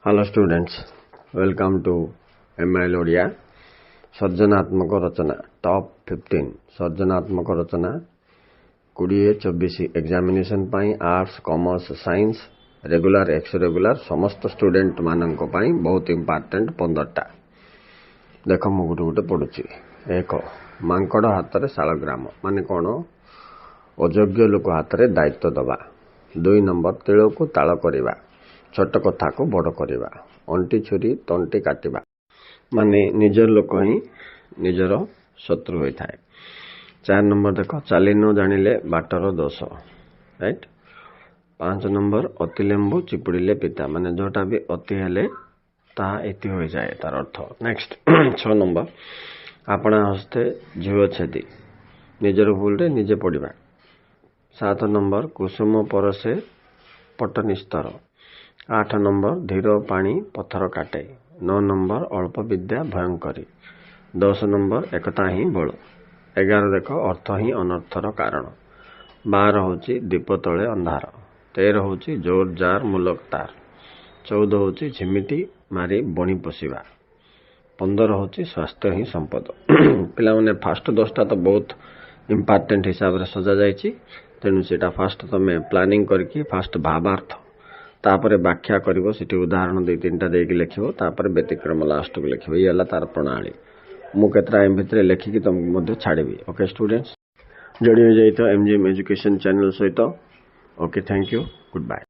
Hello students, welcome to MIL Odia. ସର୍ଜନାତ୍ମକ ରଚନା top 15 ସର୍ଜନାତ୍ମକ ରଚନା 2024 ଏକ୍ଜାମିନେସନ୍ ପାଇଁ arts commerce science regular ex regular ସମସ୍ତ ଷ୍ଟୁଡେଣ୍ଟ ମାନଙ୍କ ପାଇଁ ବହୁତ ଇମ୍ପୋର୍ଟାଣ୍ଟ 15ଟା। ଦେଖ ମୁଁ ଗୋଟେ ପଢୁଛି। 1. ମାଙ୍କଡ଼ ହାତରେ ଶାଳଗ୍ରାମ ମାନେ କ'ଣ? ଅଯୋଗ୍ୟ ଲୋକ ହାତରେ ଦାୟିତ୍ୱ ଦେବା। 2 ନମ୍ବର ତିଳକୁ ତାଳ କରିବା, ଛୋଟ କଥାକୁ ବଡ଼ କରିବା। ଅଣ୍ଟି ଛୁରୀ ତଣ୍ଟି କାଟିବା ମାନେ ନିଜର ଲୋକ ହିଁ ନିଜର ଶତ୍ରୁ ହୋଇଥାଏ। 4 ନମ୍ବର ଦେଖ, ଚାଲି ନ ଜାଣିଲେ ବାଟର ଦୋଷ, ରାଇଟ୍। 5 ନମ୍ବର, ଅତି ଲେମ୍ବୁ ଚିପୁଡ଼ିଲେ ପିତା ମାନେ ଯୋଉଟା ବି ଅତି ହେଲେ ତାହା ଇତି ହୋଇଯାଏ ତାର ଅର୍ଥ। ନେକ୍ସଟ 6 ନମ୍ବର, ଆପଣା ହସ୍ତେ ଝିଅ ଛେଦି ନିଜର ଭୁଲରେ ନିଜେ ପଡ଼ିବା। 7 ନମ୍ବର, କୁସୁମ ପରଶେ ପଟ ନିସ୍ତର। 8 ନମ୍ବର, ଧୀର ପାଣି ପଥର କାଟେ। 9 ନମ୍ବର, ଅଳ୍ପ ବିଦ୍ୟା ଭୟଙ୍କରୀ। 10 ନମ୍ବର, ଏକତା ହିଁ ବଳ। 11 ଦେଖ, ଅର୍ଥ ହିଁ ଅନର୍ଥର କାରଣ। 12 ହେଉଛି ଦୀପ ତଳେ ଅନ୍ଧାର। 13 ହେଉଛି ଜୋର ଜାର ମୁଲକ ତାର। 14 ହେଉଛି ଝିମିଟି ମାରି ବଣି ପୋଷିବା। 15 ହେଉଛି ସ୍ୱାସ୍ଥ୍ୟ ହିଁ ସମ୍ପଦ। ପିଲାମାନେ ଫାଷ୍ଟ 10ଟା ତ ବହୁତ ଇମ୍ପୋର୍ଟାଣ୍ଟ ହିସାବରେ ସଜାଯାଇଛି, ତେଣୁ ସେଇଟା ଫାଷ୍ଟ ତମେ ପ୍ଲାନିଂ କରିକି ଫାଷ୍ଟ ଭାବାର୍ଥ, ତାପରେ ବ୍ୟାଖ୍ୟା କରିବ, ସେଠି ଉଦାହରଣ 2-3ଟା ଦେଇକି ଲେଖିବ, ତାପରେ ବ୍ୟତିକ୍ରମ ଲାଷ୍ଟକୁ ଲେଖିବ। ଇଏ ହେଲା ତାର ପ୍ରଣାଳୀ। ମୁଁ କେତେଟା ଏମ୍ ଭିତରେ ଲେଖିକି ତମକୁ ମଧ୍ୟ ଛାଡ଼ିବି। ଓକେ ଷ୍ଟୁଡେଣ୍ଟସ୍, ଯୋଡ଼ି ହୋଇଯାଇଥିବ MGM ଏଜୁକେସନ୍ ଚ୍ୟାନେଲ ସହିତ। Okay, thank you, good bye.